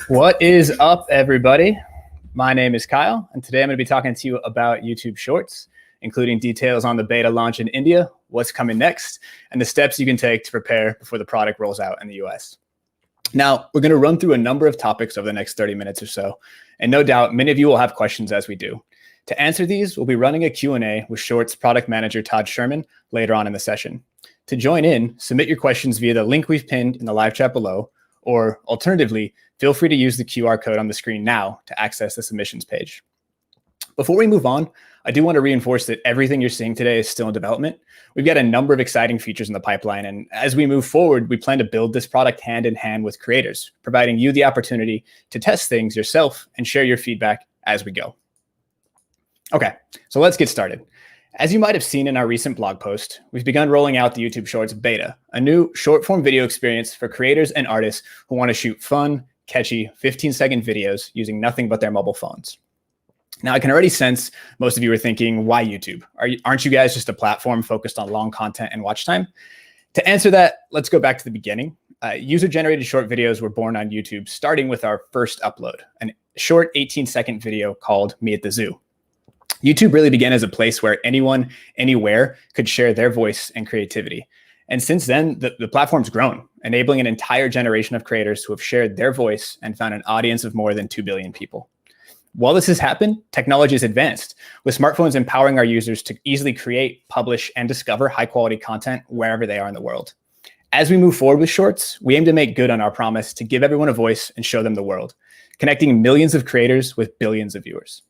What is up, everybody? My name is Kyle, and today I'm going to be talking to you about YouTube Shorts, including details on the beta launch in India, what's coming next, and the steps you can take to prepare before the product rolls out in the US. Now, we're going to run through a number of topics over the next 30 minutes or so, and no doubt many of you will have questions as we do. To answer these, we'll be running a Q&A with Shorts product manager Todd Sherman later on in the session. To join in, submit your questions via the link we've pinned in the live chat below, or alternatively, feel free to use the QR code on the screen now to access the submissions page. Before we move on, I do want to reinforce that everything you're seeing today is still in development. We've got a number of exciting features in the pipeline, and as we move forward, we plan to build this product hand in hand with creators, providing you the opportunity to test things yourself and share your feedback as we go. Okay, so let's get started. As you might have seen in our recent blog post, we've begun rolling out the YouTube Shorts beta, a new short-form video experience for creators and artists who want to shoot fun, catchy 15-second videos using nothing but their mobile phones. Now, I can already sense most of you are thinking, why YouTube? Aren't you guys just a platform focused on long content and watch time? To answer that, let's go back to the beginning. User-generated short videos were born on YouTube, starting with our first upload, a short 18-second video called Me at the Zoo. YouTube really began as a place where anyone, anywhere could share their voice and creativity. And since then, the platform's grown, enabling an entire generation of creators who have shared their voice and found an audience of more than 2 billion people. While this has happened, technology has advanced, with smartphones empowering our users to easily create, publish, and discover high-quality content wherever they are in the world. As we move forward with Shorts, we aim to make good on our promise to give everyone a voice and show them the world, connecting millions of creators with billions of viewers.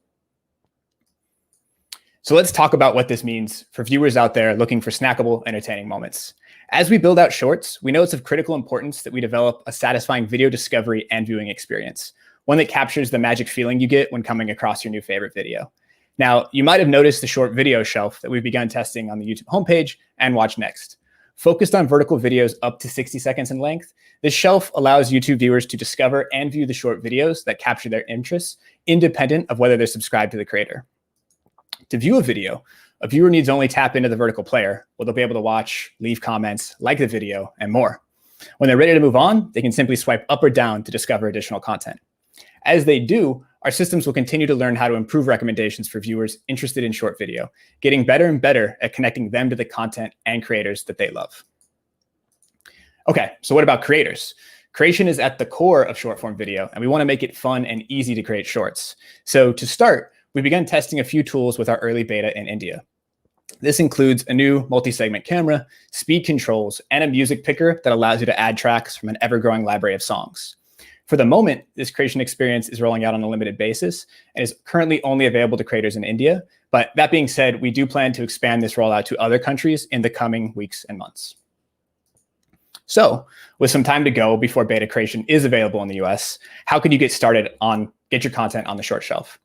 So let's talk about what this means for viewers out there looking for snackable, entertaining moments. As we build out Shorts, we know it's of critical importance that we develop a satisfying video discovery and viewing experience, one that captures the magic feeling you get when coming across your new favorite video. Now, you might have noticed the short video shelf that we've begun testing on the YouTube homepage and Watch Next. Focused on vertical videos up to 60 seconds in length, this shelf allows YouTube viewers to discover and view the short videos that capture their interests, independent of whether they're subscribed to the creator. To view a video, a viewer needs only tap into the vertical player, where they'll be able to watch, leave comments, like the video, and more. When they're ready to move on, they can simply swipe up or down to discover additional content. As they do, our systems will continue to learn how to improve recommendations for viewers interested in short video, getting better and better at connecting them to the content and creators that they love. Okay, so what about creators? Creation is at the core of short-form video, and we want to make it fun and easy to create shorts. So to start, we began testing a few tools with our early beta in India. This includes a new multi-segment camera, speed controls, and a music picker that allows you to add tracks from an ever-growing library of songs. For the moment, this creation experience is rolling out on a limited basis and is currently only available to creators in India. But that being said, we do plan to expand this rollout to other countries in the coming weeks and months. So with some time to go before beta creation is available in the US, how can you get started on get your content on the short shelf?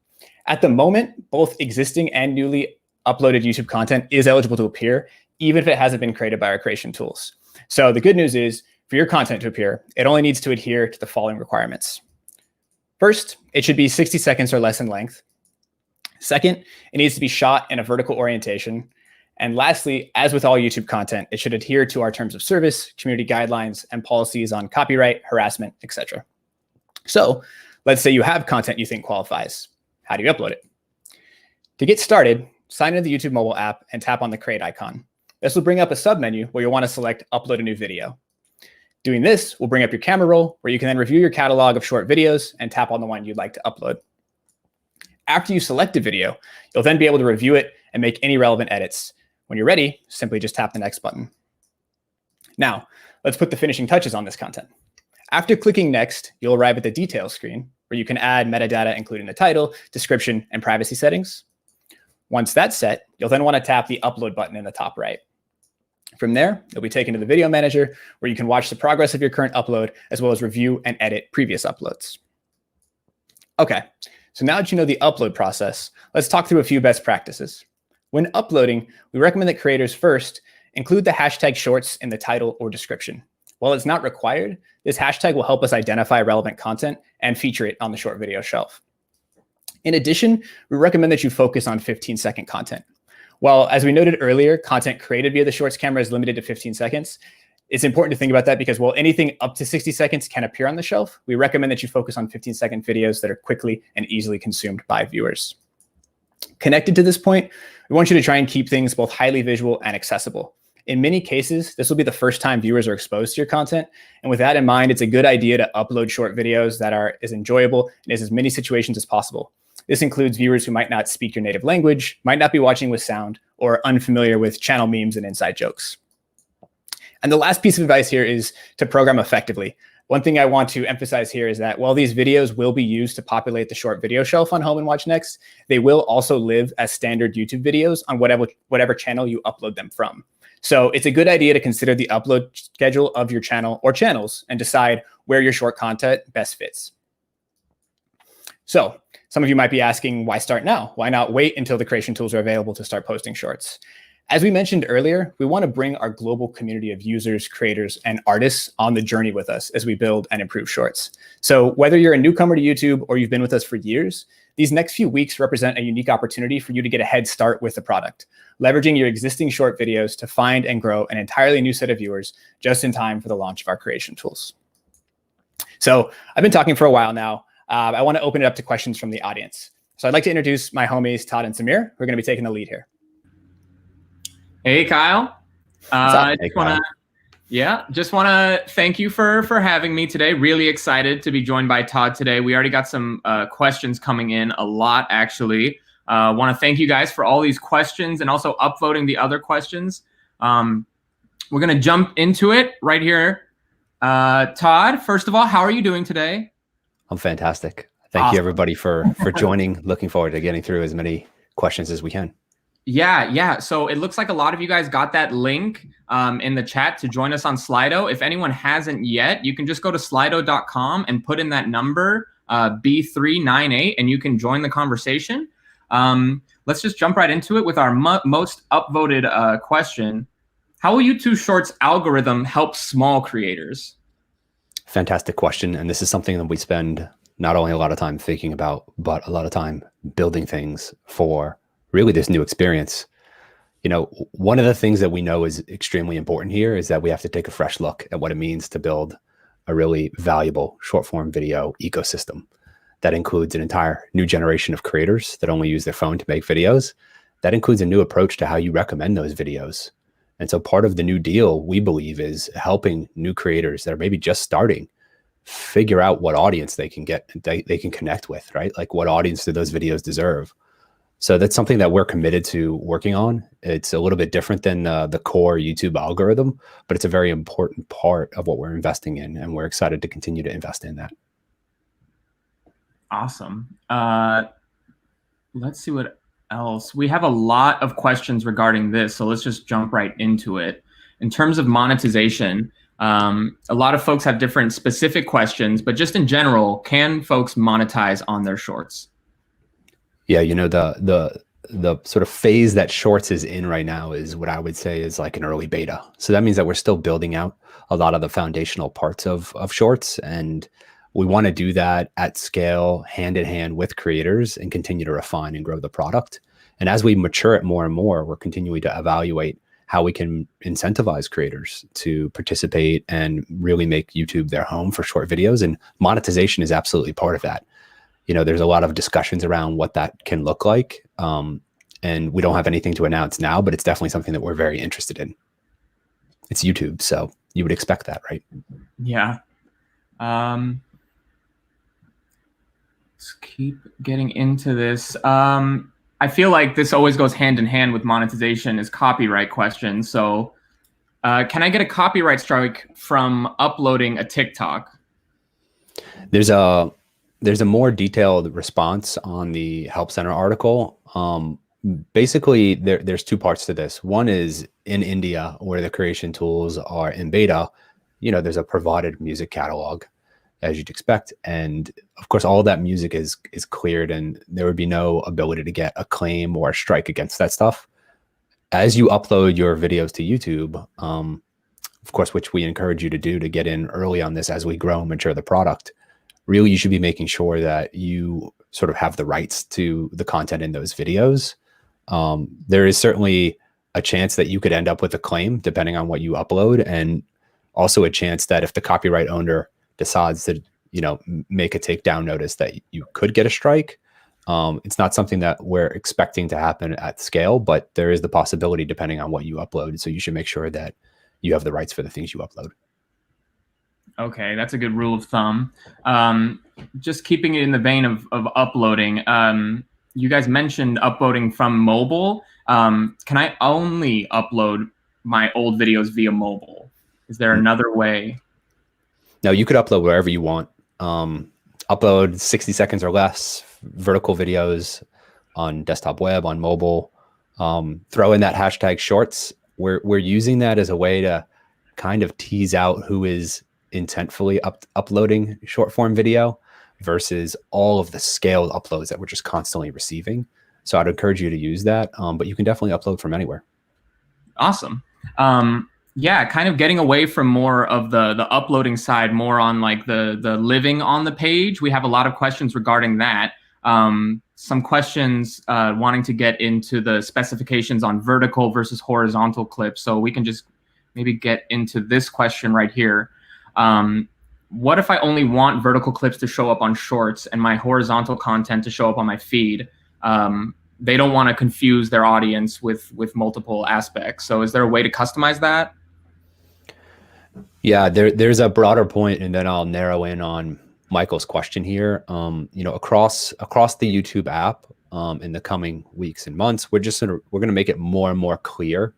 At the moment, both existing and newly uploaded YouTube content is eligible to appear, even if it hasn't been created by our creation tools. So the good news is, for your content to appear, it only needs to adhere to the following requirements. First, it should be 60 seconds or less in length. Second, it needs to be shot in a vertical orientation. And lastly, as with all YouTube content, it should adhere to our terms of service, community guidelines, and policies on copyright, harassment, etc. So let's say you have content you think qualifies. How do you upload it? To get started, sign into the YouTube mobile app and tap on the Create icon. This will bring up a submenu where you'll want to select Upload a new video. Doing this will bring up your camera roll, where you can then review your catalog of short videos and tap on the one you'd like to upload. After you select a video, you'll then be able to review it and make any relevant edits. When you're ready, simply just tap the Next button. Now, let's put the finishing touches on this content. After clicking Next, you'll arrive at the Details screen, where you can add metadata, including the title, description, and privacy settings. Once that's set, you'll then want to tap the Upload button in the top right. From there, you'll be taken to the Video Manager, where you can watch the progress of your current upload, as well as review and edit previous uploads. Okay, so now that you know the upload process, let's talk through a few best practices. When uploading, we recommend that creators first include the hashtag shorts in the title or description. While it's not required, this hashtag will help us identify relevant content and feature it on the short video shelf. In addition, we recommend that you focus on 15-second content. While, as we noted earlier, content created via the Shorts camera is limited to 15 seconds, it's important to think about that because while anything up to 60 seconds can appear on the shelf, we recommend that you focus on 15-second videos that are quickly and easily consumed by viewers. Connected to this point, we want you to try and keep things both highly visual and accessible. In many cases, this will be the first time viewers are exposed to your content. And with that in mind, it's a good idea to upload short videos that are as enjoyable in as many situations as possible. This includes viewers who might not speak your native language, might not be watching with sound, or unfamiliar with channel memes and inside jokes. And the last piece of advice here is to program effectively. One thing I want to emphasize here is that while these videos will be used to populate the short video shelf on Home and Watch Next, they will also live as standard YouTube videos on whatever channel you upload them from. So it's a good idea to consider the upload schedule of your channel or channels and decide where your short content best fits. So some of you might be asking, why start now? Why not wait until the creation tools are available to start posting shorts? As we mentioned earlier, we want to bring our global community of users, creators, and artists on the journey with us as we build and improve shorts. So whether you're a newcomer to YouTube or you've been with us for years, these next few weeks represent a unique opportunity for you to get a head start with the product, leveraging your existing short videos to find and grow an entirely new set of viewers just in time for the launch of our creation tools. So I've been talking for a while now. I want to open it up to questions from the audience. So I'd like to introduce my homies, Todd and Samir, who are going to be taking the lead here. Hey, Kyle. I just want to thank you for having me today. Really excited to be joined by Todd today. We already got some questions coming in, a lot actually. Want to thank you guys for all these questions and also upvoting the other questions. We're going to jump into it right here. Todd, first of all, how are you doing today? I'm fantastic. Thank you everybody for joining. Looking forward to getting through as many questions as we can. Yeah. So it looks like a lot of you guys got that link in the chat to join us on Slido. If anyone hasn't yet, you can just go to slido.com and put in that number B398 and you can join the conversation. Let's just jump right into it with our most upvoted question. How will YouTube Shorts algorithm help small creators? Fantastic question. And this is something that we spend not only a lot of time thinking about, but a lot of time building things for really this new experience. You know, one of the things that we know is extremely important here is that we have to take a fresh look at what it means to build a really valuable short form video ecosystem that includes an entire new generation of creators that only use their phone to make videos. That includes a new approach to how you recommend those videos. And so part of the new deal, we believe, is helping new creators that are maybe just starting figure out what audience they can get, they can connect with, right? Like what audience do those videos deserve? So that's something that we're committed to working on. It's a little bit different than the core YouTube algorithm, but it's a very important part of what we're investing in. And we're excited to continue to invest in that. Awesome. Let's see what else. We have a lot of questions regarding this, so let's just jump right into it. In terms of monetization, a lot of folks have different specific questions, but just in general, can folks monetize on their shorts? Yeah, you know, the sort of phase that Shorts is in right now is what I would say is like an early beta. So that means that we're still building out a lot of the foundational parts of Shorts, and we want to do that at scale, hand in hand with creators, and continue to refine and grow the product. And as we mature it more and more, we're continuing to evaluate how we can incentivize creators to participate and really make YouTube their home for short videos. And monetization is absolutely part of that. You know, there's a lot of discussions around what that can look like. And we don't have anything to announce now, but it's definitely something that we're very interested in. It's YouTube, so you would expect that, right? Yeah. Let's keep getting into this. I feel like this always goes hand in hand with monetization is copyright questions. So can I get a copyright strike from uploading a TikTok? There's a more detailed response on the Help Center article. Basically, there's two parts to this. One is in India, where the creation tools are in beta, you know, there's a provided music catalog, as you'd expect. And of course, all of that music is cleared, and there would be no ability to get a claim or a strike against that stuff. as you upload your videos to YouTube, of course, which we encourage you to do to get in early on this as we grow and mature the product, really you should be making sure that you sort of have the rights to the content in those videos. There is certainly a chance that you could end up with a claim depending on what you upload, and also a chance that if the copyright owner decides to, make a takedown notice, that you could get a strike. It's not something that we're expecting to happen at scale, but there is the possibility depending on what you upload. So you should make sure that you have the rights for the things you upload. Okay, that's a good rule of thumb. Just keeping it in the vein of uploading, you guys mentioned uploading from mobile. Can I only upload my old videos via mobile? Is there another way? No, you could upload wherever you want. Upload 60 seconds or less vertical videos on desktop web, on mobile. Throw in that hashtag shorts. We're using that as a way to kind of tease out who is intentfully uploading short form video versus all of the scaled uploads that we're just constantly receiving. So I'd encourage you to use that, but you can definitely upload from anywhere. Awesome. Yeah, kind of getting away from more of the uploading side, more on like the living on the page. We have a lot of questions regarding that. Some questions wanting to get into the specifications on vertical versus horizontal clips. So we can just maybe get into this question right here. What if I only want vertical clips to show up on shorts and my horizontal content to show up on my feed? They don't want to confuse their audience with multiple aspects. So is there a way to customize that? Yeah, there's a broader point, and then I'll narrow in on Michael's question here. Across the YouTube app, in the coming weeks and months, we're gonna make it more and more clear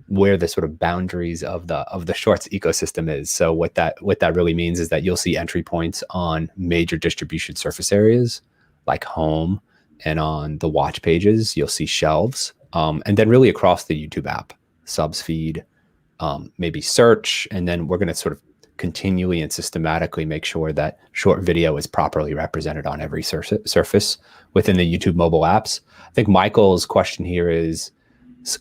where the sort of boundaries of the shorts ecosystem is. So what that really means is that you'll see entry points on major distribution surface areas like home, and on the watch pages you'll see shelves, and then really across the YouTube app, subs feed, maybe search, and then we're going to sort of continually and systematically make sure that short video is properly represented on every surface within the YouTube mobile apps. I think Michael's question here is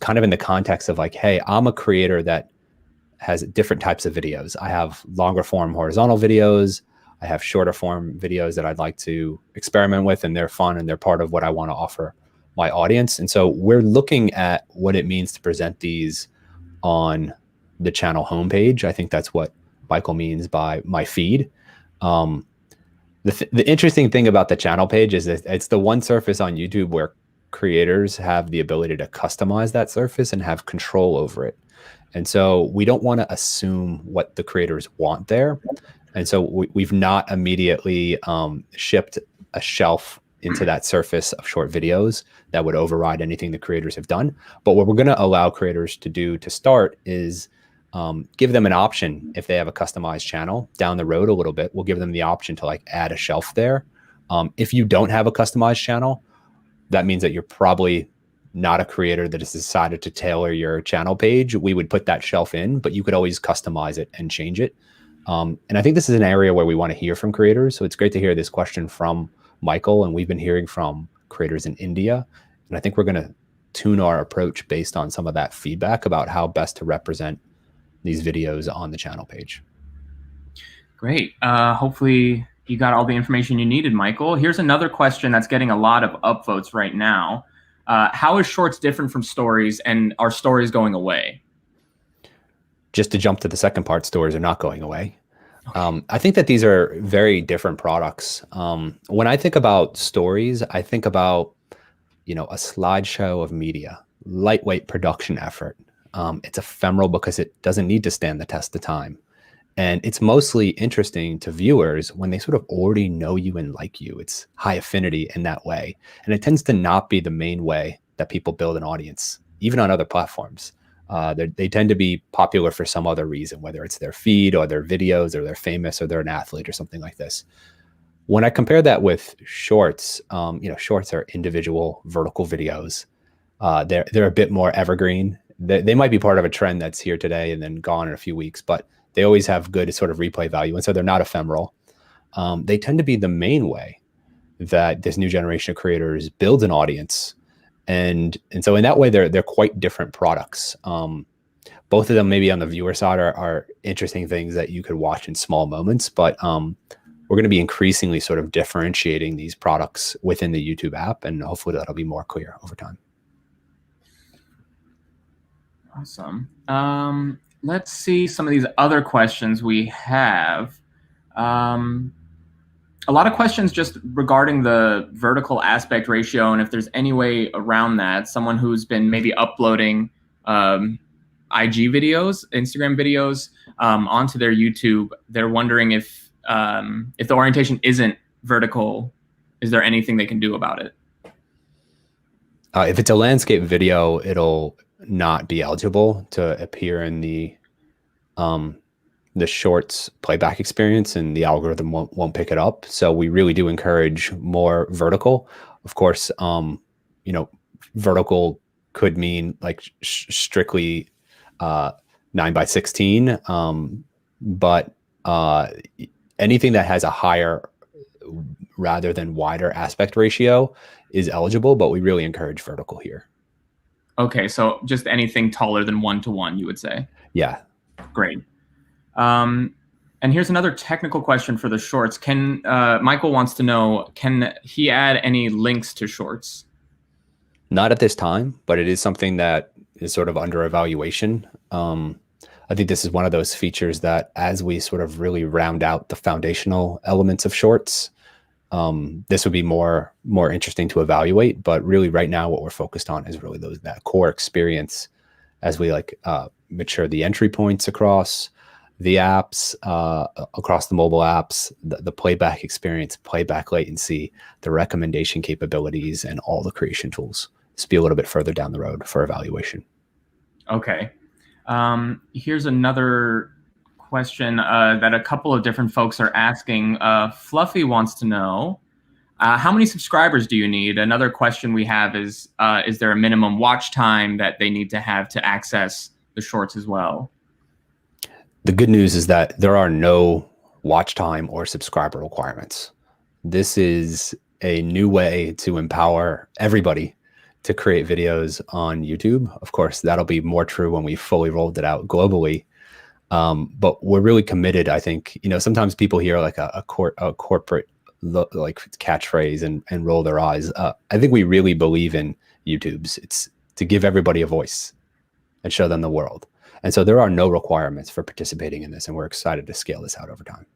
kind of in the context of like, hey, I'm a creator that has different types of videos. I have longer form horizontal videos. I have shorter form videos that I'd like to experiment with, and they're fun and they're part of what I want to offer my audience. And so we're looking at what it means to present these on the channel homepage. I think that's what Michael means by my feed. The interesting thing about the channel page is that it's the one surface on YouTube where creators have the ability to customize that surface and have control over it. And so we don't want to assume what the creators want there. And so we've not immediately shipped a shelf into that surface of short videos that would override anything the creators have done. But what we're going to allow creators to do to start is give them an option. If they have a customized channel down the road a little bit, we'll give them the option to like add a shelf there. If you don't have a customized channel, that means that you're probably not a creator that has decided to tailor your channel page. We would put that shelf in, but you could always customize it and change it. And I think this is an area where we want to hear from creators. So it's great to hear this question from Michael, and we've been hearing from creators in India. And I think we're going to tune our approach based on some of that feedback about how best to represent these videos on the channel page. Great. Hopefully you got all the information you needed, Michael. Here's another question that's getting a lot of upvotes right now. How is shorts different from stories, and are stories going away? Just to jump to the second part, stories are not going away. Okay. I think that these are very different products. When I think about stories, I think about, a slideshow of media, lightweight production effort. It's ephemeral because it doesn't need to stand the test of time. And it's mostly interesting to viewers when they sort of already know you and like you. It's high affinity in that way. And it tends to not be the main way that people build an audience, even on other platforms. They tend to be popular for some other reason, whether it's their feed or their videos or they're famous or they're an athlete or something like this. When I compare that with shorts, shorts are individual vertical videos. They're a bit more evergreen. They might be part of a trend that's here today and then gone in a few weeks, but they always have good sort of replay value. And so they're not ephemeral. They tend to be the main way that this new generation of creators builds an audience And so in that way, they're quite different products. Both of them maybe on the viewer side are interesting things that you could watch in small moments, but we're going to be increasingly sort of differentiating these products within the YouTube app, and hopefully that'll be more clear over time. Awesome. Let's see some of these other questions we have. A lot of questions just regarding the vertical aspect ratio, and if there's any way around that. Someone who's been maybe uploading IG videos, Instagram videos onto their YouTube, they're wondering if the orientation isn't vertical, is there anything they can do about it? If it's a landscape video, it'll not be eligible to appear in the shorts playback experience, and the algorithm won't pick it up. So we really do encourage more vertical. Of course, vertical could mean like strictly 9:16, but anything that has a higher rather than wider aspect ratio is eligible, but we really encourage vertical here. Okay, so just anything taller than 1:1, you would say? Yeah. Great. And here's another technical question for the shorts. Michael wants to know, can he add any links to shorts? Not at this time, but it is something that is sort of under evaluation. I think this is one of those features that as we sort of really round out the foundational elements of shorts, this would be more interesting to evaluate. But really right now, what we're focused on is really that core experience as we mature the entry points across the apps, across the mobile apps, the playback experience, playback latency, the recommendation capabilities, and all the creation tools. This will be a little bit further down the road for evaluation. Okay. Here's another question that a couple of different folks are asking. Fluffy wants to know, how many subscribers do you need? Another question we have is there a minimum watch time that they need to have to access the shorts as well? The good news is that there are no watch time or subscriber requirements. This is a new way to empower everybody to create videos on YouTube. Of course, that'll be more true when we fully rolled it out globally. But we're really committed. I think, sometimes people hear like a corporate like catchphrase and roll their eyes. I think we really believe in YouTube's. It's to give everybody a voice and show them the world. And so there are no requirements for participating in this, and we're excited to scale this out over time.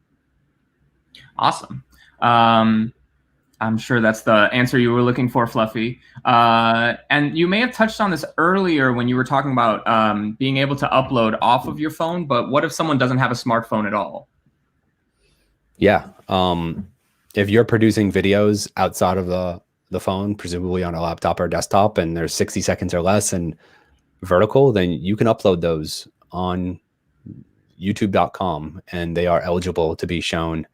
Awesome. I'm sure that's the answer you were looking for, Fluffy. And you may have touched on this earlier when you were talking about being able to upload off of your phone, but what if someone doesn't have a smartphone at all? Yeah. If you're producing videos outside of the phone, presumably on a laptop or desktop, and there's 60 seconds or less and vertical, then you can upload those on youtube.com, and they are eligible to be shown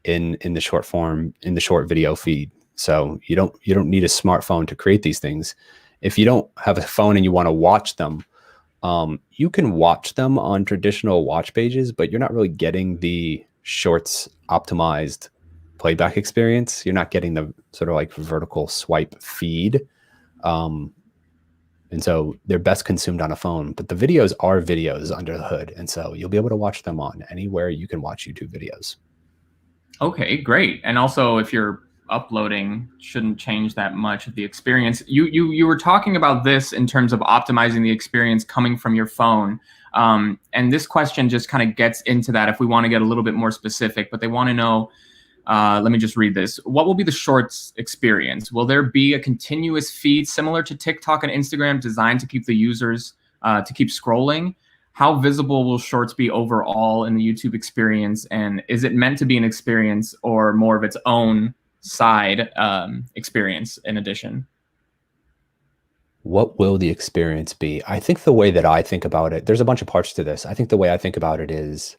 in the short form, in the short video feed. So you don't need a smartphone to create these things. If you don't have a phone and you want to watch them, you can watch them on traditional watch pages, but you're not really getting the shorts optimized playback experience. You're not getting the sort of like vertical swipe feed. And so they're best consumed on a phone, but the videos are videos under the hood. And so you'll be able to watch them on anywhere you can watch YouTube videos. Okay, great. And also, if you're uploading, shouldn't change that much of the experience. You were talking about this in terms of optimizing the experience coming from your phone. And this question just kind of gets into that if we want to get a little bit more specific, but they want to know, let me just read this. What will be the shorts experience? Will there be a continuous feed similar to TikTok and Instagram designed to keep the users to keep scrolling? How visible will shorts be overall in the YouTube experience? And is it meant to be an experience or more of its own side experience in addition? What will the experience be? I think the way that I think about it, there's a bunch of parts to this. I think the way I think about it is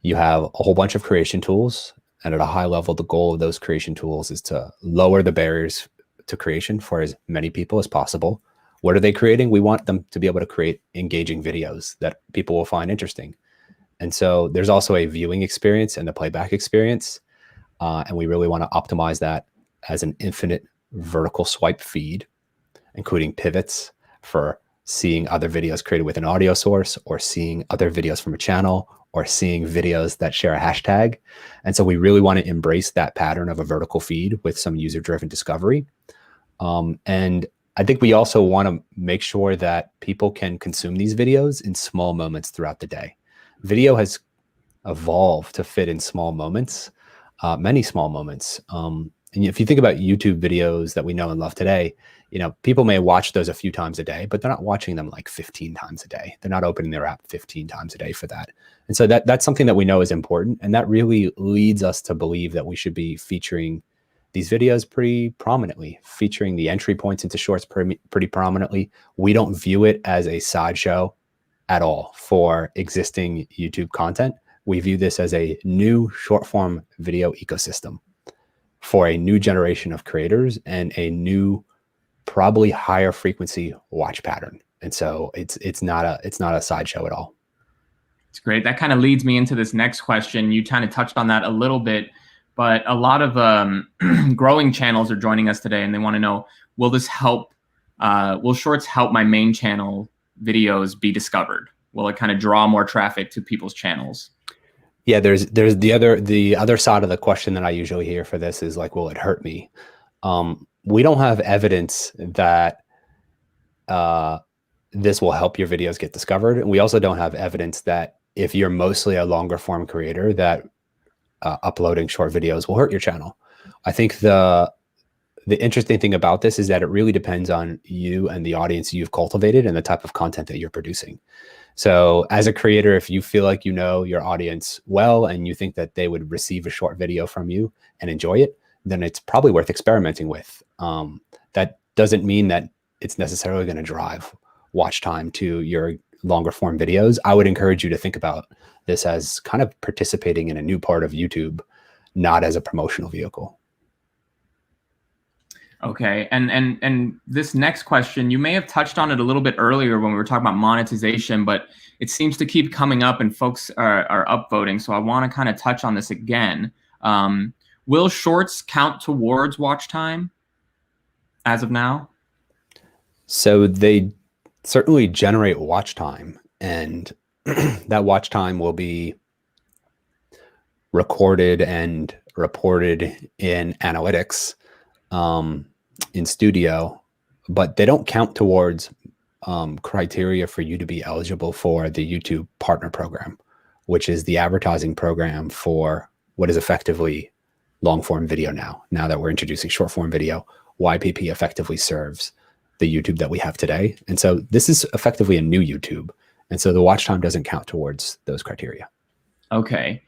you have a whole bunch of creation tools. And at a high level, the goal of those creation tools is to lower the barriers to creation for as many people as possible. What are they creating? We want them to be able to create engaging videos that people will find interesting. And so there's also a viewing experience and the playback experience. And we really want to optimize that as an infinite vertical swipe feed. including pivots for seeing other videos created with an audio source, or seeing other videos from a channel, or seeing videos that share a hashtag. And so we really want to embrace that pattern of a vertical feed with some user-driven discovery. And I think we also want to make sure that people can consume these videos in small moments throughout the day. Video has evolved to fit in small moments, many small moments. And if you think about YouTube videos that we know and love today, people may watch those a few times a day, but they're not watching them like 15 times a day. They're not opening their app 15 times a day for that. And so that's something that we know is important. And that really leads us to believe that we should be featuring these videos pretty prominently, featuring the entry points into shorts pretty prominently. We don't view it as a sideshow at all for existing YouTube content. We view this as a new short form video ecosystem for a new generation of creators and a new, probably higher frequency watch pattern. And so it's not a sideshow at all. It's great. That kind of leads me into this next question. You kind of touched on that a little bit, but a lot of growing channels are joining us today, and they want to know, will this help? Will shorts help my main channel videos be discovered? Will it kind of draw more traffic to people's channels? Yeah, there's the other side of the question that I usually hear for this is like, will it hurt me? We don't have evidence that this will help your videos get discovered. And we also don't have evidence that if you're mostly a longer form creator, that uploading short videos will hurt your channel. I think the interesting thing about this is that it really depends on you and the audience you've cultivated and the type of content that you're producing. So as a creator, if you feel like you know your audience well and you think that they would receive a short video from you and enjoy it, then it's probably worth experimenting with. That doesn't mean that it's necessarily going to drive watch time to your longer form videos. I would encourage you to think about this as kind of participating in a new part of YouTube, not as a promotional vehicle. Okay, and this next question, you may have touched on it a little bit earlier when we were talking about monetization, but it seems to keep coming up and folks are upvoting. So I want to kind of touch on this again. Will shorts count towards watch time as of now? So they certainly generate watch time, and that watch time will be recorded and reported in analytics in Studio, but they don't count towards criteria for you to be eligible for the YouTube Partner Program, which is the advertising program for what is effectively long form video now that we're introducing short form video. YPP effectively serves the YouTube that we have today. And so this is effectively a new YouTube. And so the watch time doesn't count towards those criteria. Okay.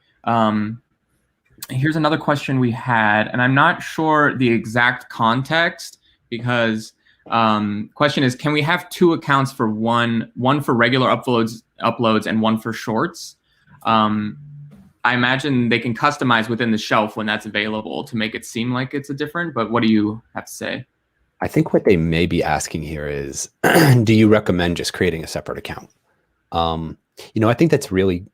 Here's another question we had, and I'm not sure the exact context because question is, can we have two accounts for one for regular uploads and one for shorts? I imagine they can customize within the shelf when that's available to make it seem like it's a different, but what do you have to say? I think what they may be asking here is, do you recommend just creating a separate account? I think that's really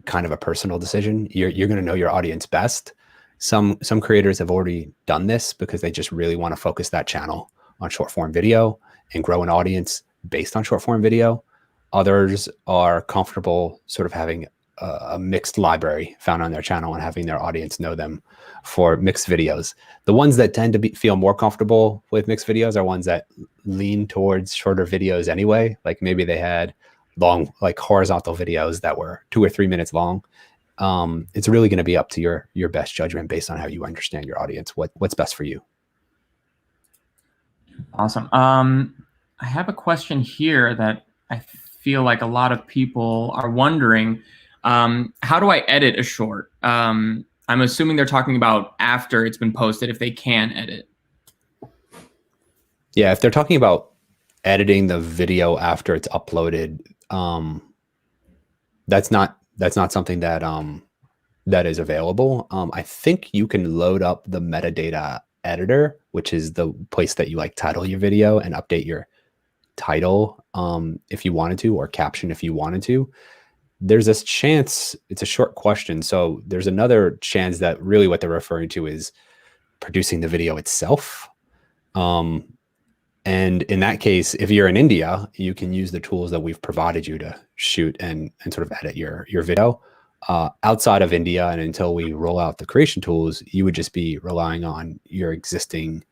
kind of a personal decision. You're going to know your audience best. Some creators have already done this because they just really want to focus that channel on short form video and grow an audience based on short form video. Others are comfortable sort of having a mixed library found on their channel and having their audience know them for mixed videos. The ones that tend to feel more comfortable with mixed videos are ones that lean towards shorter videos anyway. Like maybe they had long, like horizontal videos that were 2 or 3 minutes long. It's really going to be up to your best judgment based on how you understand your audience, what's best for you. Awesome. I have a question here that I feel like a lot of people are wondering. How do I edit a short? I'm assuming they're talking about after it's been posted, if they can edit. Yeah, if they're talking about editing the video after it's uploaded, that's not something that is available. I think you can load up the metadata editor, which is the place that you like title your video and update your title if you wanted to, or caption if you wanted to. There's this chance, it's a short question, so there's another chance that really what they're referring to is producing the video itself. And in that case, if you're in India, you can use the tools that we've provided you to shoot and sort of edit your video. Outside of India, and until we roll out the creation tools, you would just be relying on your existing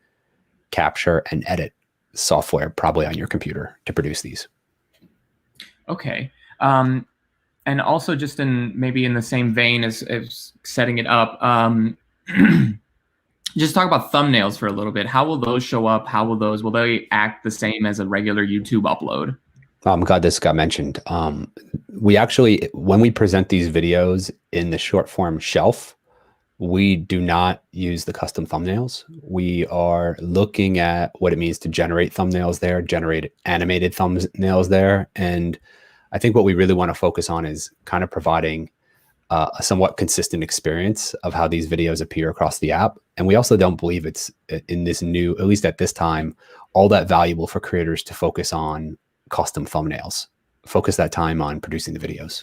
capture and edit software, probably on your computer, to produce these. Okay. And also, just maybe in the same vein as setting it up, just talk about thumbnails for a little bit. How will those show up? Will they act the same as a regular YouTube upload? I'm glad this got mentioned. We actually, when we present these videos in the short form shelf, we do not use the custom thumbnails. We are looking at what it means to generate thumbnails there, generate animated thumbnails there. And I think what we really want to focus on is kind of providing a somewhat consistent experience of how these videos appear across the app. And we also don't believe it's in this new, at least at this time, all that valuable for creators to focus on custom thumbnails, focus that time on producing the videos.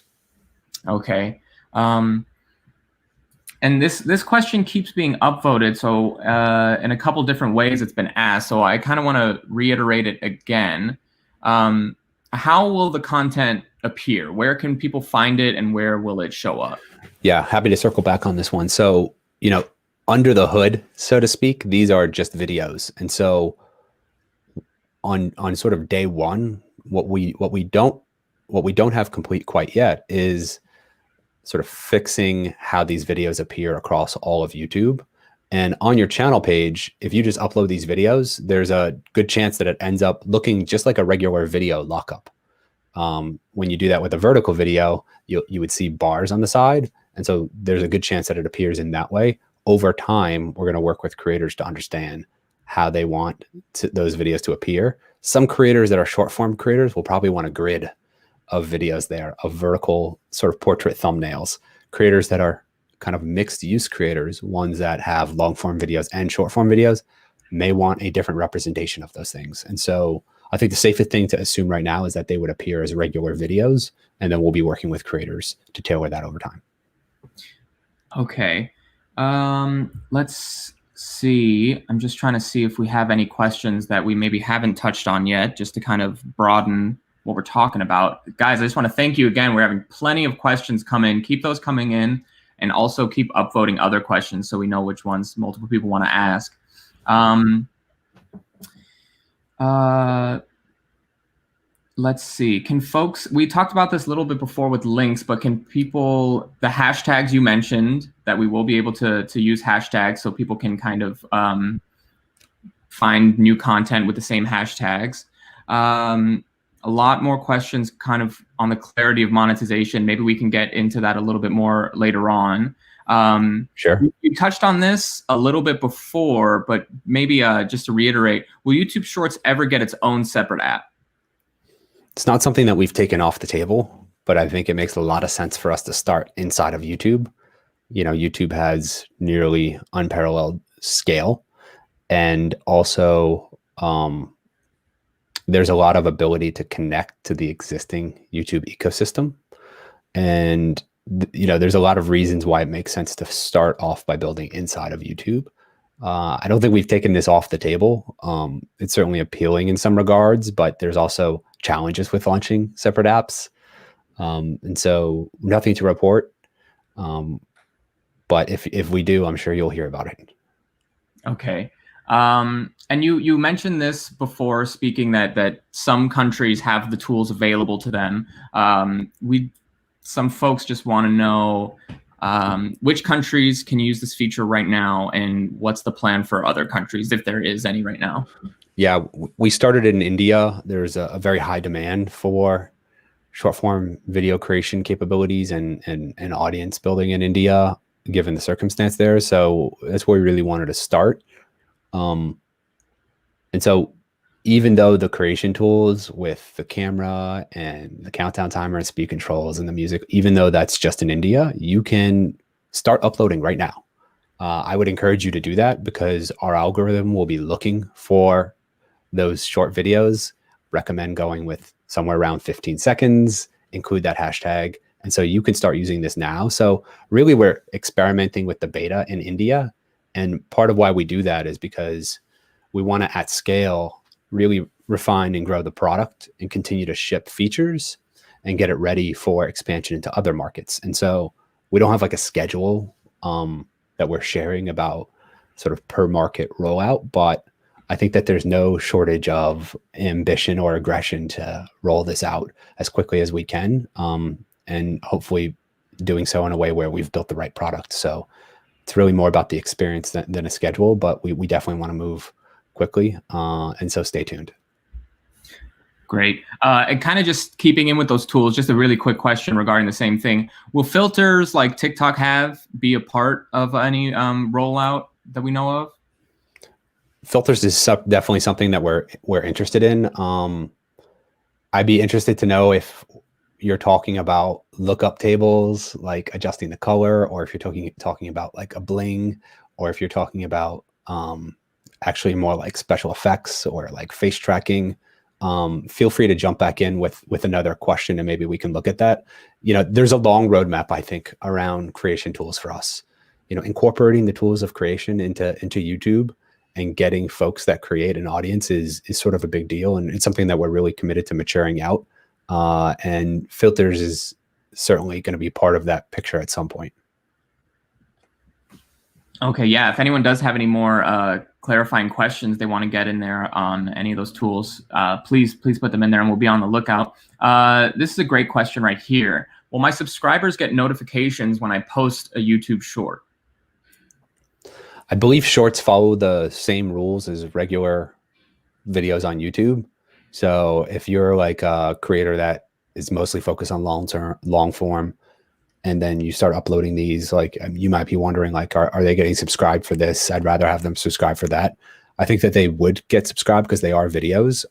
Okay. And this question keeps being upvoted. So in a couple different ways it's been asked. So I kind of want to reiterate it again. How will the content appear? Where can people find it, and where will it show up? Yeah, happy to circle back on this one. So, under the hood, so to speak, these are just videos. And so on sort of day one, what we don't have complete quite yet is sort of fixing how these videos appear across all of YouTube. And on your channel page, if you just upload these videos, there's a good chance that it ends up looking just like a regular video lockup. When you do that with a vertical video, you would see bars on the side. And so there's a good chance that it appears in that way. Over time, we're going to work with creators to understand how they want those videos to appear. Some creators that are short form creators will probably want a grid of videos there, of vertical sort of portrait thumbnails. Creators that are kind of mixed use creators, ones that have long form videos and short form videos, may want a different representation of those things. And so I think the safest thing to assume right now is that they would appear as regular videos, and then we'll be working with creators to tailor that over time. Okay. Let's see. I'm just trying to see if we have any questions that we maybe haven't touched on yet, just to kind of broaden what we're talking about. Guys, I just want to thank you again. We're having plenty of questions come in. Keep those coming in, and also keep upvoting other questions so we know which ones multiple people want to ask. Let's see. Can folks, we talked about this a little bit before with links, but can people, the hashtags you mentioned, that we will be able to use hashtags so people can kind of find new content with the same hashtags. A lot more questions kind of on the clarity of monetization. Maybe we can get into that a little bit more later on. Sure. You touched on this a little bit before, but maybe just to reiterate, will YouTube Shorts ever get its own separate app? It's not something that we've taken off the table, but I think it makes a lot of sense for us to start inside of YouTube. YouTube has nearly unparalleled scale, and also there's a lot of ability to connect to the existing YouTube ecosystem. And there's a lot of reasons why it makes sense to start off by building inside of YouTube. I don't think we've taken this off the table. It's certainly appealing in some regards, but there's also challenges with launching separate apps. And so nothing to report. But if we do, I'm sure you'll hear about it. Okay. And you mentioned this before, speaking that some countries have the tools available to them. Some folks just want to know which countries can use this feature right now, and what's the plan for other countries, if there is any right now? Yeah, we started in India. There's a very high demand for short form video creation capabilities and audience building in India, given the circumstance there. So that's where we really wanted to start. And so even though the creation tools with the camera and the countdown timer and speed controls and the music, even though that's just in India, you can start uploading right now. I would encourage you to do that, because our algorithm will be looking for those short videos, recommend going with somewhere around 15 seconds, include that hashtag. And so you can start using this now. So really we're experimenting with the beta in India. And part of why we do that is because we want to, at scale, really refine and grow the product and continue to ship features and get it ready for expansion into other markets. And so we don't have like a schedule that we're sharing about sort of per market rollout, but I think that there's no shortage of ambition or aggression to roll this out as quickly as we can, and hopefully doing so in a way where we've built the right product. So it's really more about the experience than a schedule, but we definitely want to move quickly, and so stay tuned. Great. And kind of just keeping in with those tools, just a really quick question regarding the same thing. Will filters like TikTok be a part of any rollout that we know of? Filters is definitely something that we're interested in. I'd be interested to know if you're talking about lookup tables, like adjusting the color, or if you're talking about like a bling, or if you're talking about actually more like special effects or like face tracking. Feel free to jump back in with another question, and maybe we can look at that. There's a long roadmap, I think, around creation tools for us. Incorporating the tools of creation into YouTube and getting folks that create an audience is sort of a big deal, and it's something that we're really committed to maturing out. And filters is certainly going to be part of that picture at some point. Okay, yeah. If anyone does have any more clarifying questions they want to get in there on any of those tools, please put them in there, and we'll be on the lookout. This is a great question right here. Will my subscribers get notifications when I post a YouTube short? I believe shorts follow the same rules as regular videos on YouTube. So if you're like a creator that is mostly focused on long form, and then you start uploading these, like you might be wondering, like, are they getting subscribed for this? I'd rather have them subscribe for that. I think that they would get subscribed because they are videos.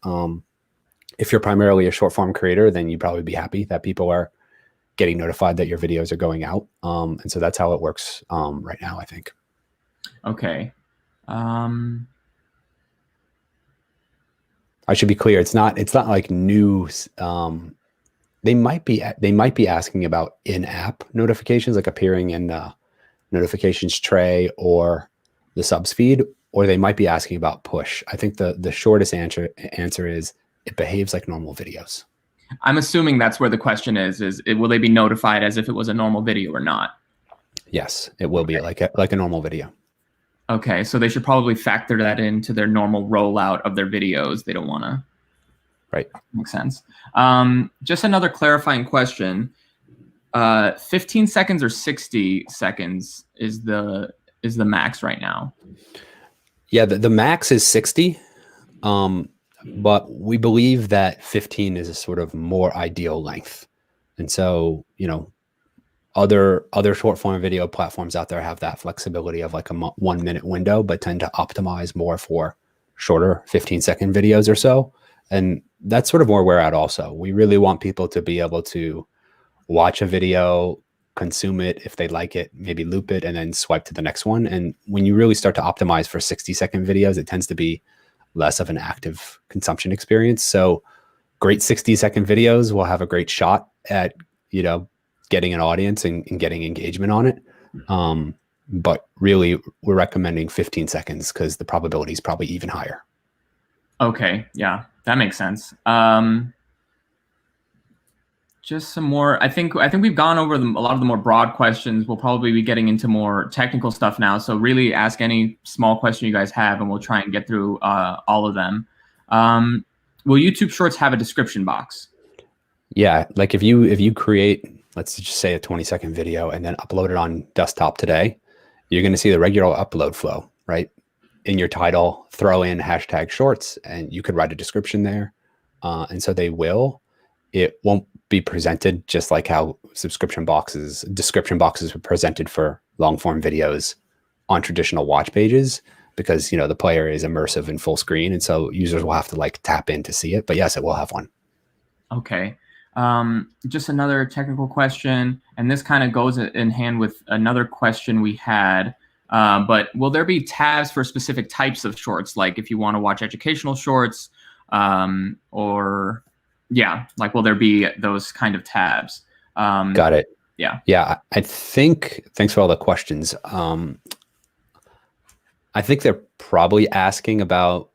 If you're primarily a short form creator, then you'd probably be happy that people are getting notified that your videos are going out. And so that's how it works right now, I think. Okay. I should be clear. It's not like new. They might be asking about in-app notifications, like appearing in the notifications tray or the subs feed, or they might be asking about push. I think the shortest answer is it behaves like normal videos. I'm assuming that's where the question is will they be notified as if it was a normal video or not? Yes, it will be like a normal video. Okay, so they should probably factor that into their normal rollout of their videos. They don't want to. Right. Makes sense. Just another clarifying question. 15 seconds or 60 seconds is the max right now? Yeah, the max is 60. But we believe that 15 is a sort of more ideal length. And so, other short form video platforms out there have that flexibility of like a 1 minute window, but tend to optimize more for shorter 15-second videos or so. And that's sort of where we're at also. We really want people to be able to watch a video, consume it if they like it, maybe loop it, and then swipe to the next one. And when you really start to optimize for 60-second videos, it tends to be less of an active consumption experience. So great 60-second videos will have a great shot at, getting an audience and getting engagement on it. But really, we're recommending 15 seconds because the probability is probably even higher. Okay, yeah, that makes sense. Just some more. I think we've gone over a lot of the more broad questions. We'll probably be getting into more technical stuff now. So really, ask any small question you guys have, and we'll try and get through all of them. Will YouTube Shorts have a description box? Yeah, like if you create, let's just say a 20-second video and then upload it on desktop today, you're going to see the regular upload flow, right? In your title, throw in #shorts, and you could write a description there. And so they will. It won't be presented just like how description boxes were presented for long form videos on traditional watch pages, because the player is immersive in full screen, and so users will have to like tap in to see it. But yes, it will have one. Okay. Just another technical question, and this kind of goes in hand with another question we had. But will there be tabs for specific types of shorts? Like if you want to watch educational shorts, or like will there be those kind of tabs? Got it. Yeah. Yeah. I think, thanks for all the questions. I think they're probably asking about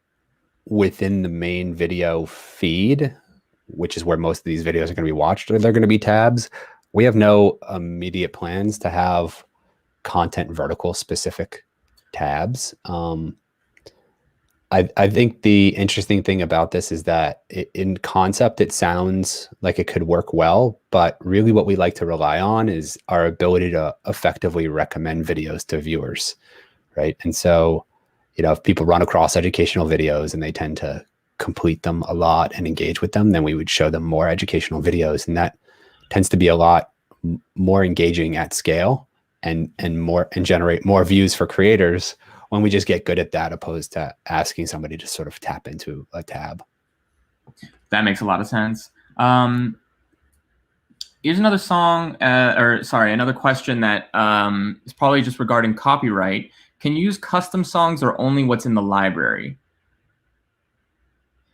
within the main video feed, which is where most of these videos are going to be watched, or they're going to be tabs. We have no immediate plans to have content vertical specific tabs. I think the interesting thing about this is that in concept, it sounds like it could work well, but really what we like to rely on is our ability to effectively recommend videos to viewers, right? And so, you know, if people run across educational videos and they tend to complete them a lot and engage with them, then we would show them more educational videos. And that tends to be a lot more engaging at scale and generate more views for creators when we just get good at that, opposed to asking somebody to sort of tap into a tab. That makes a lot of sense. Here's another song, another question that is probably just regarding copyright. Can you use custom songs or only what's in the library?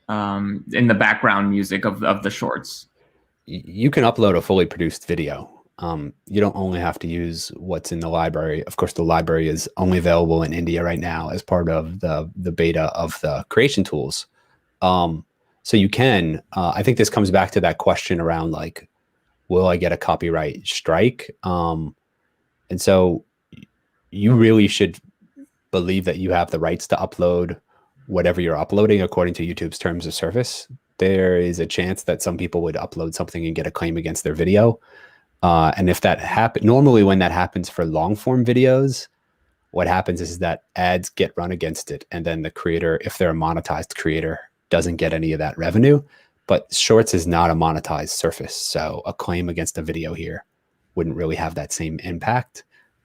In the background music of the shorts? You can upload a fully produced video. You don't only have to use what's in the library. Of course, the library is only available in India right now as part of the beta of the creation tools. So you can, I think this comes back to that question around like, will I get a copyright strike? And so you really should believe that you have the rights to upload whatever you're uploading according to YouTube's terms of service. There is a chance that some people would upload something and get a claim against their video. And if that happens, normally when that happens for long form videos, what happens is that ads get run against it. And then the creator, if they're a monetized creator, doesn't get any of that revenue. But shorts is not a monetized surface. So a claim against a video here wouldn't really have that same impact.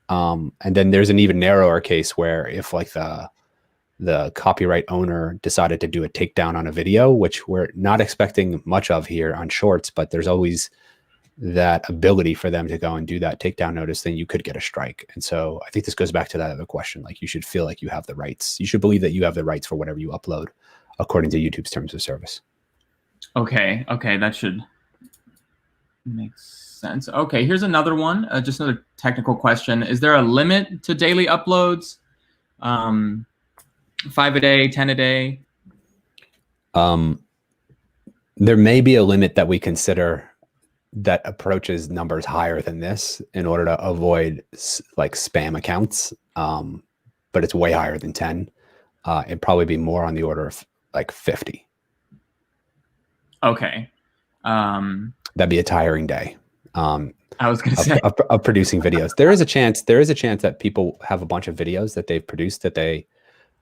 And then there's an even narrower case where if like the copyright owner decided to do a takedown on a video, which we're not expecting much of here on shorts, but there's always that ability for them to go and do that takedown notice, then you could get a strike. And so I think this goes back to that other question. Like you should feel like you have the rights. You should believe that you have the rights for whatever you upload according to YouTube's terms of service. Okay. That should make sense. Okay. Here's another one. Just another technical question. Is there a limit to daily uploads? 5 a day, 10 a day? There may be a limit that we consider that approaches numbers higher than this in order to avoid like spam accounts. But it's way higher than 10. It'd probably be more on the order of like 50. Okay. That'd be a tiring day. I was going to say of producing videos. There is a chance that people have a bunch of videos that they've produced that they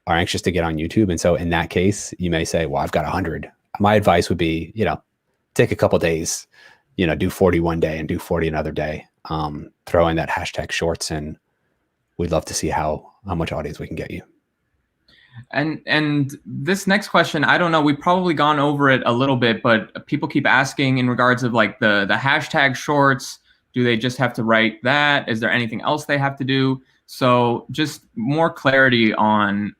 are anxious to get on YouTube. And so in that case, you may say, well, I've got 100. My advice would be, take a couple days, do 40 one day and do 40 another day. Throw in that hashtag shorts, and we'd love to see how much audience we can get you. And this next question, I don't know, we've probably gone over it a little bit, but people keep asking in regards of like the hashtag shorts. Do they just have to write that? Is there anything else they have to do? So just more clarity on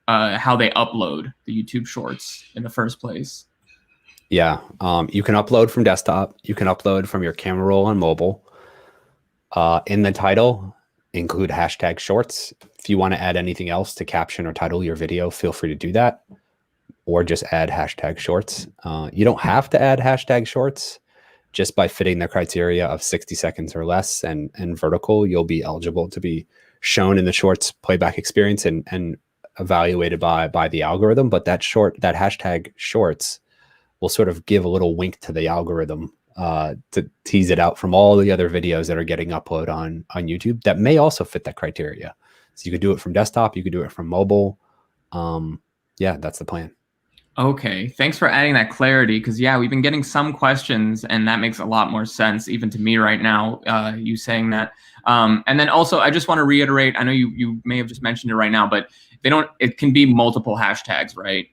how they upload the YouTube shorts in the first place. Yeah, you can upload from desktop. You can upload from your camera roll on mobile. In the title, include hashtag shorts. If you want to add anything else to caption or title your video, feel free to do that, or just add hashtag shorts. You don't have to add hashtag shorts. Just by fitting the criteria of 60 seconds or less and vertical, you'll be eligible to be shown in the shorts playback experience and evaluated by the algorithm. But that hashtag shorts will sort of give a little wink to the algorithm to tease it out from all the other videos that are getting uploaded on YouTube that may also fit that criteria. So you could do it from desktop, you could do it from mobile. Yeah, that's the plan. Okay, thanks for adding that clarity, because yeah, we've been getting some questions and that makes a lot more sense even to me right now, you saying that. And then also I just want to reiterate, I know you may have just mentioned it right now, but it can be multiple hashtags, right?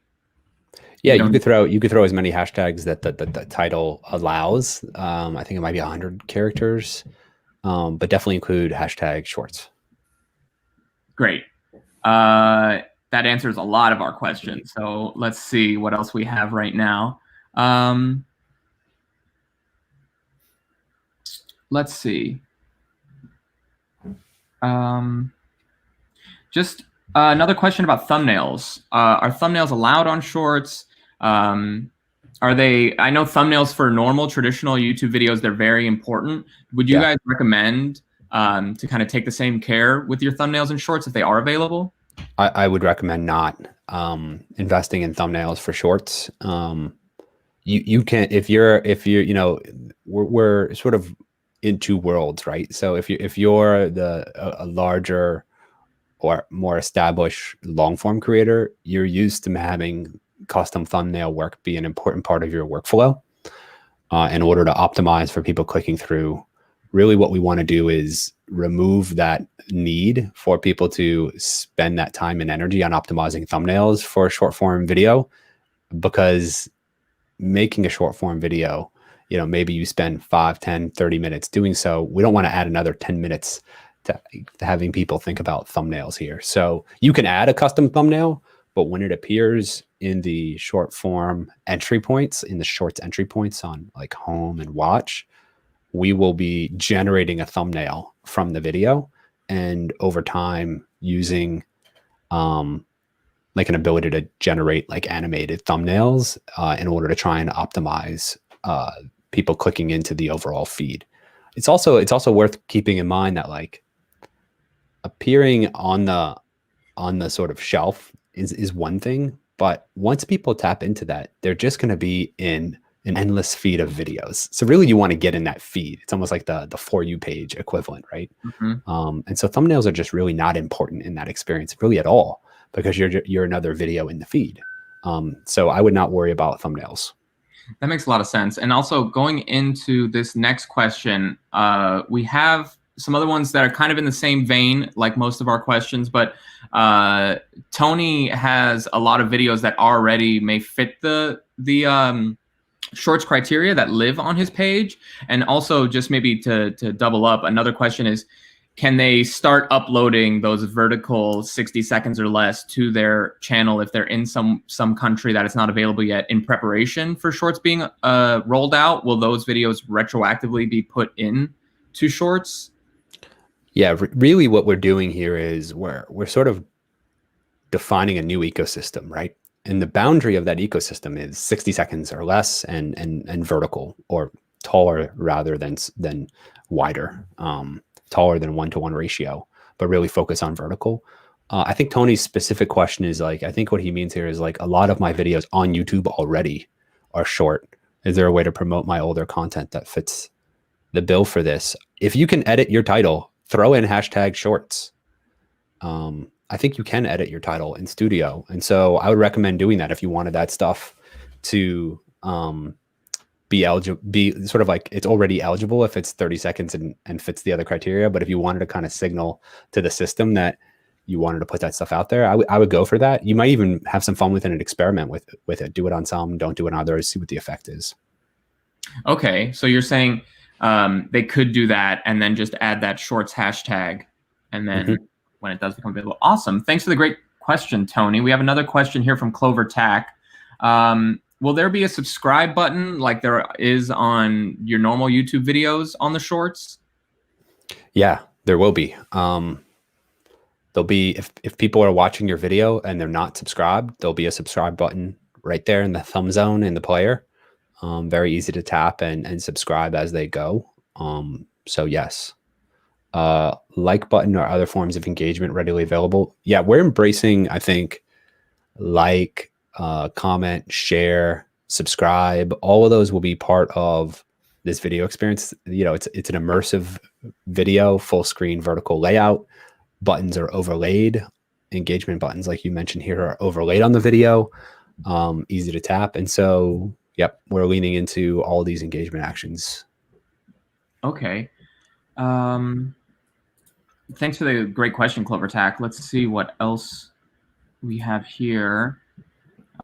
Yeah, you could throw as many hashtags that the title allows. I think it might be 100 characters, but definitely include hashtag shorts. Great. That answers a lot of our questions. So let's see what else we have right now. Let's see. Just Another question about thumbnails. Are thumbnails allowed on shorts? Are they? I know thumbnails for normal, traditional YouTube videos, they're very important. Would you guys recommend to kind of take the same care with your thumbnails and shorts if they are available? I would recommend not investing in thumbnails for shorts. You can if you're we're sort of in two worlds, right? So if you're a larger or more established long form creator, you're used to having custom thumbnail work be an important part of your workflow in order to optimize for people clicking through. Really what we want to do is remove that need for people to spend that time and energy on optimizing thumbnails for a short form video, because making a short form video, maybe you spend 5, 10, 30 minutes doing so. We don't want to add another 10 minutes to having people think about thumbnails here. So you can add a custom thumbnail, but when it appears in the short form entry points, in the shorts entry points on like home and watch, we will be generating a thumbnail from the video, and over time using like an ability to generate like animated thumbnails in order to try and optimize people clicking into the overall feed. It's also worth keeping in mind that like appearing on the sort of shelf is one thing, but once people tap into that, they're just going to be in an endless feed of videos. So really you want to get in that feed. It's almost like the For You page equivalent, right? And so thumbnails are just really not important in that experience really at all, because you're another video in the feed. So I would not worry about thumbnails. That makes a lot of sense. And also going into this next question, we have some other ones that are kind of in the same vein, like most of our questions, but Tony has a lot of videos that already may fit the shorts criteria that live on his page. And also just maybe to double up, another question is, can they start uploading those vertical 60 seconds or less to their channel if they're in some country that it's not available yet, in preparation for shorts being rolled out? Will those videos retroactively be put in to shorts? Yeah, really what we're doing here is we're sort of defining a new ecosystem, right? And the boundary of that ecosystem is 60 seconds or less, and vertical, or taller rather than wider. Taller than 1-to-1 ratio, but really focus on vertical. I think Tony's specific question is like, I think what he means here is like, a lot of my videos on YouTube already are short. Is there a way to promote my older content that fits the bill for this? If you can edit your title, throw in #shorts. I think you can edit your title in Studio. And so I would recommend doing that if you wanted that stuff to be eligible, be sort of like it's already eligible if it's 30 seconds and fits the other criteria. But if you wanted to kind of signal to the system that you wanted to put that stuff out there, I would go for that. You might even have some fun with it and experiment with it. Do it on some, don't do it on others, see what the effect is. Okay, so you're saying they could do that and then just add that shorts hashtag, and then when it does become available. Awesome. Thanks for the great question, Tony. We have another question here from Clover Tack. Will there be a subscribe button like there is on your normal YouTube videos on the shorts? Yeah, there will be. There'll be, if people are watching your video and they're not subscribed, there'll be a subscribe button right there in the thumb zone in the player. Very easy to tap and subscribe as they go. So yes, like button or other forms of engagement readily available. Yeah, we're embracing, I think, like, comment, share, subscribe. All of those will be part of this video experience. It's an immersive video, full screen vertical layout. Buttons are overlaid. Engagement buttons, like you mentioned here, are overlaid on the video. Easy to tap. And so, yep, we're leaning into all these engagement actions. Okay. Thanks for the great question, Clover Tack. Let's see what else we have here.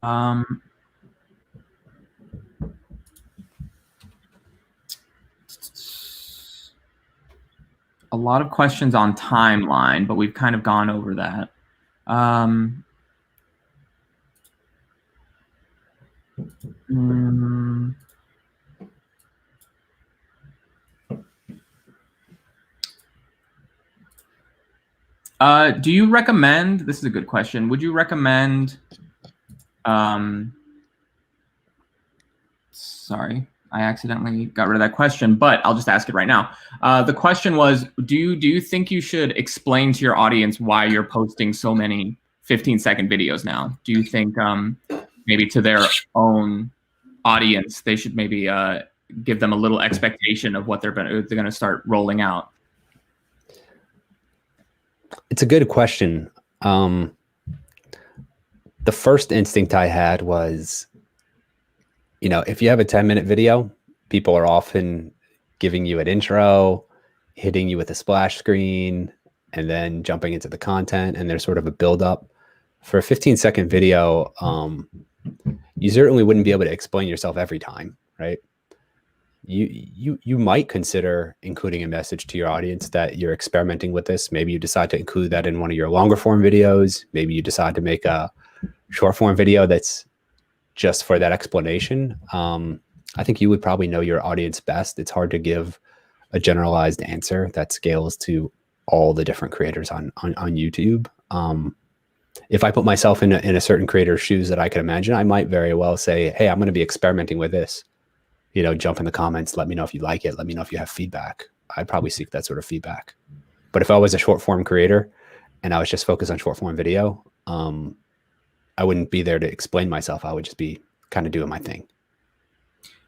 A lot of questions on timeline, but we've kind of gone over that. Do you recommend, this is a good question, would you recommend, sorry, I accidentally got rid of that question, but I'll just ask it right now. The question was, do you think you should explain to your audience why you're posting so many 15-second videos now? Do you think maybe to their own audience, they should maybe give them a little expectation of what they're going to start rolling out? It's a good question. The first instinct I had was, you know, if you have a 10-minute video, people are often giving you an intro, hitting you with a splash screen, and then jumping into the content, and there's sort of a build-up. For a 15-second video, you certainly wouldn't be able to explain yourself every time, right? You might consider including a message to your audience that you're experimenting with this. Maybe you decide to include that in one of your longer form videos. Maybe you decide to make a short form video that's just for that explanation. I think you would probably know your audience best. It's hard to give a generalized answer that scales to all the different creators on YouTube. If I put myself in a certain creator's shoes that I could imagine, I might very well say, hey, I'm going to be experimenting with this. You know, jump in the comments. Let me know if you like it. Let me know if you have feedback. I'd probably seek that sort of feedback. But if I was a short form creator and I was just focused on short form video, I wouldn't be there to explain myself. I would just be kind of doing my thing.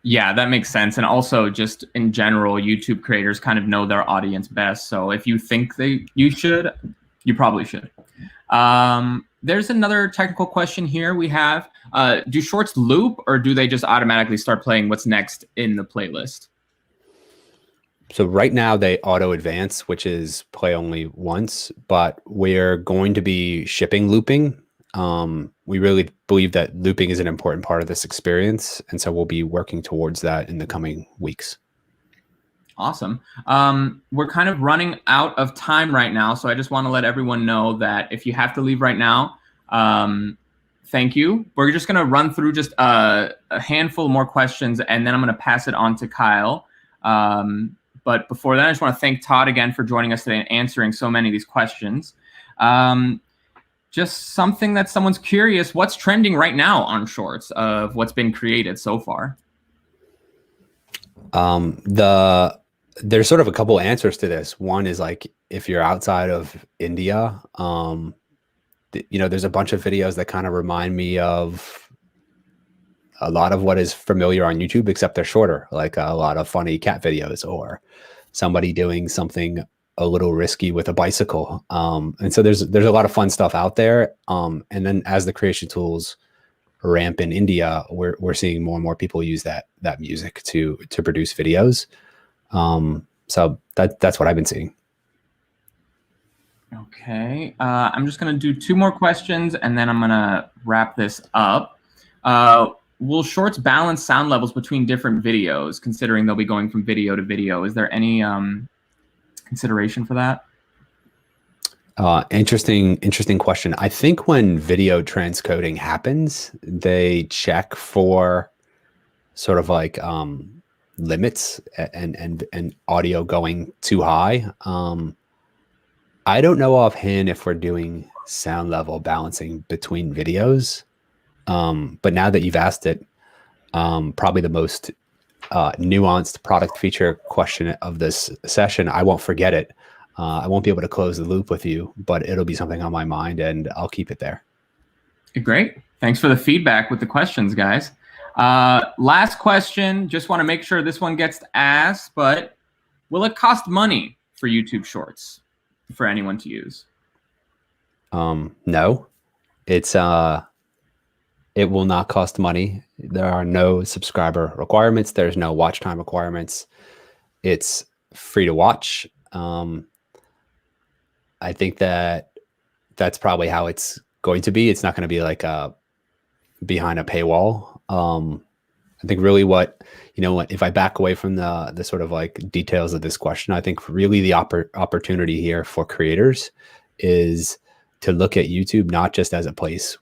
Yeah, that makes sense. And also just in general, YouTube creators kind of know their audience best. So if you think you should, you probably should. There's another technical question here we have. Do shorts loop or do they just automatically start playing what's next in the playlist? So right now they auto advance, which is play only once, but we're going to be shipping looping. We really believe that looping is an important part of this experience. And so we'll be working towards that in the coming weeks. Awesome. We're kind of running out of time right now. So I just want to let everyone know that if you have to leave right now, thank you. We're just going to run through just a handful more questions, and then I'm going to pass it on to Kyle. But before that, I just want to thank Todd again for joining us today and answering so many of these questions. Just something that someone's curious, what's trending right now on Shorts of what's been created so far? There's sort of a couple answers to this. One is like, if you're outside of India, you know, there's a bunch of videos that kind of remind me of a lot of what is familiar on YouTube, except they're shorter, like a lot of funny cat videos or somebody doing something a little risky with a bicycle. And so there's a lot of fun stuff out there. And then as the creation tools ramp in India, we're seeing more and more people use that music to produce videos. So that's what I've been seeing. Okay, I'm just gonna do 2 more questions and then I'm gonna wrap this up. Will Shorts balance sound levels between different videos, considering they'll be going from video to video? Is there any consideration for that? Interesting question. I think when video transcoding happens, they check for sort of like limits and audio going too high. I don't know offhand if we're doing sound level balancing between videos, but now that you've asked it, probably the most nuanced product feature question of this session, I won't forget it. I won't be able to close the loop with you, but it'll be something on my mind and I'll keep it there. Great. Thanks for the feedback with the questions, guys. Last question, just want to make sure this one gets asked, but will it cost money for YouTube Shorts for anyone to use? No, it will not cost money. There are no subscriber requirements. There's no watch time requirements. It's free to watch. I think that's probably how it's going to be. It's not going to be like behind a paywall. I think really if I back away from the sort of like details of this question, I think really the opportunity here for creators is to look at YouTube not just as a place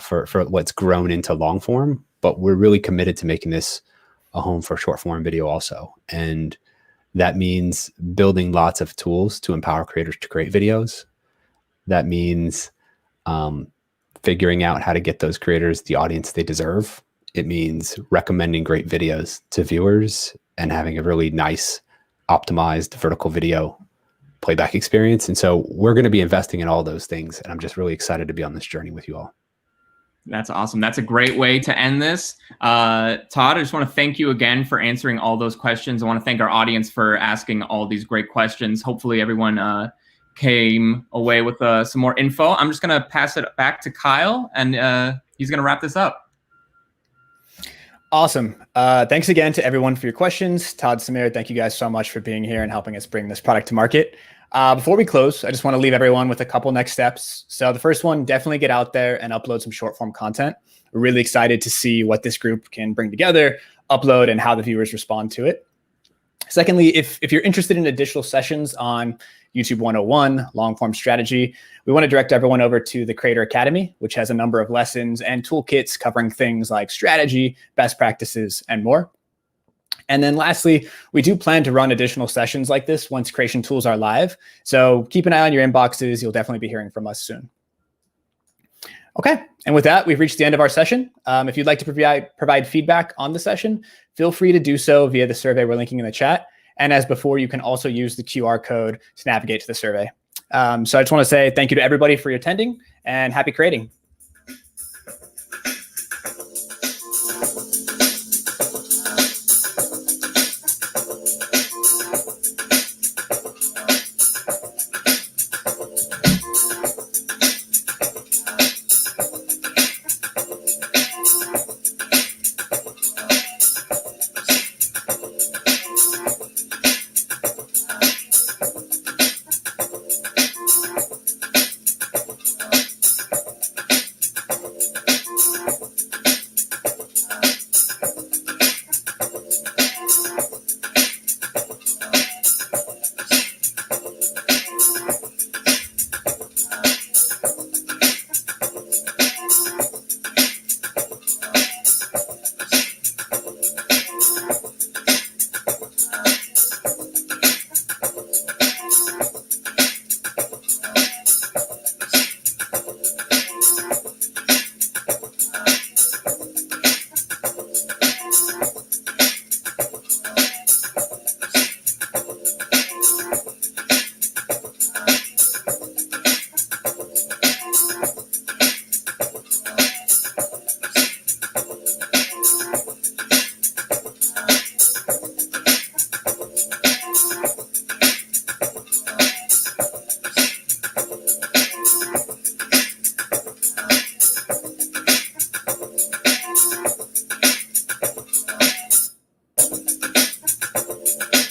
for what's grown into long form, but we're really committed to making this a home for short form video also. And that means building lots of tools to empower creators to create videos. That means figuring out how to get those creators the audience they deserve. It means recommending great videos to viewers and having a really nice, optimized vertical video playback experience. And so we're going to be investing in all those things. And I'm just really excited to be on this journey with you all. That's awesome. That's a great way to end this. Todd, I just want to thank you again for answering all those questions. I want to thank our audience for asking all these great questions. Hopefully everyone came away with some more info. I'm just going to pass it back to Kyle, and he's going to wrap this up. Awesome. Thanks again to everyone for your questions. Todd, Samir, thank you guys so much for being here and helping us bring this product to market. Before we close, I just want to leave everyone with a couple next steps. So the first one, definitely get out there and upload some short form content. We're really excited to see what this group can bring together, upload, and how the viewers respond to it. Secondly, if you're interested in additional sessions on YouTube 101, long form strategy, we want to direct everyone over to the Creator Academy, which has a number of lessons and toolkits covering things like strategy, best practices, and more. And then lastly, we do plan to run additional sessions like this once creation tools are live. So keep an eye on your inboxes. You'll definitely be hearing from us soon. Okay, and with that, we've reached the end of our session. If you'd like to provide feedback on the session, feel free to do so via the survey we're linking in the chat. And as before, you can also use the QR code to navigate to the survey. So I just want to say thank you to everybody for attending, and happy creating.